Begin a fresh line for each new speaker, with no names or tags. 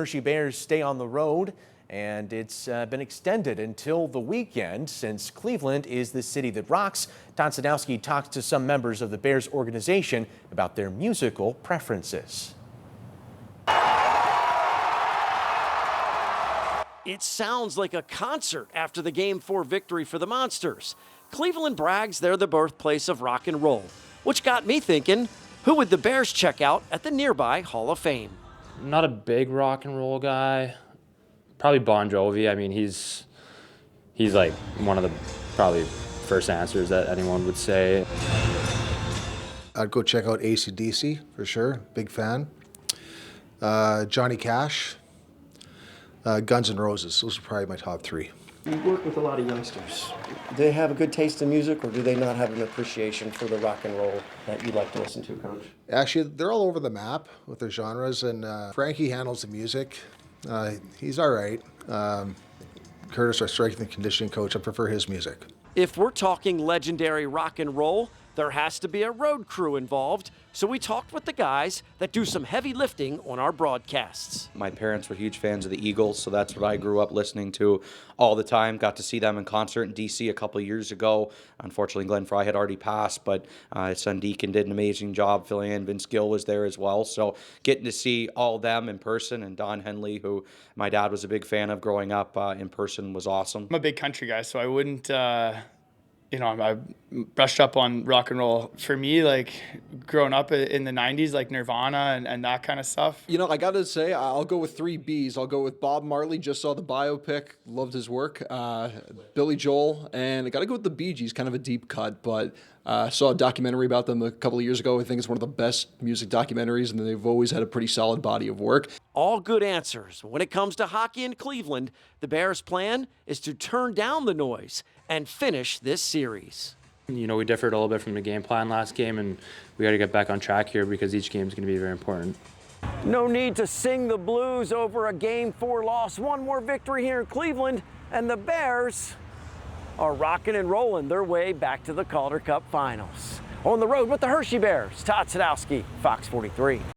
Hershey Bears stay on the road, and it's been extended until the weekend since Cleveland is the city that rocks. Todd Sadowski talked to some members of the Bears organization about their musical preferences.
It sounds like a concert after the Game 4 victory for the Monsters. Cleveland brags they're the birthplace of rock and roll, which got me thinking, who would the Bears check out at the nearby Hall of Fame?
I'm not a big rock and roll guy. Probably Bon Jovi. I mean, he's like one of the probably first answers that anyone would say.
I'd go check out AC/DC for sure. Big fan. Johnny Cash. Guns N' Roses. Those are probably my top three.
You work with a lot of youngsters. Do they have a good taste in music, or do they not have an appreciation for the rock and roll that you like to listen to, Coach?
Actually, they're all over the map with their genres, and Frankie handles the music. He's all right. Curtis, our strength and conditioning coach, I prefer his music.
If we're talking legendary rock and roll, there has to be a road crew involved, so we talked with the guys that do some heavy lifting on our broadcasts.
My parents were huge fans of the Eagles, so that's what I grew up listening to all the time. Got to see them in concert in D.C. a couple of years ago. Unfortunately, Glenn Fry had already passed, but his son Deacon did an amazing job filling in. Vince Gill was there as well, so getting to see all of them in person, and Don Henley, who my dad was a big fan of growing up in person, was awesome.
I'm a big country guy, so I wouldn't... I brushed up on rock and roll. For me, like growing up in the 90s, like Nirvana and that kind of stuff.
You know, I got to say, I'll go with 3 Bs. I'll go with Bob Marley, just saw the biopic, loved his work. Billy Joel, and I got to go with the Bee Gees, kind of a deep cut, but saw a documentary about them a couple of years ago. I think it's one of the best music documentaries, and they've always had a pretty solid body of work.
All good answers. When it comes to hockey in Cleveland, the Bears' plan is to turn down the noise and finish this series.
You know, we differed a little bit from the game plan last game, and we got to get back on track here because each game is going to be very important.
No need to sing the blues over a Game 4 loss. One more victory here in Cleveland, and the Bears are rocking and rolling their way back to the Calder Cup Finals. On the road with the Hershey Bears, Todd Sadowski, Fox 43.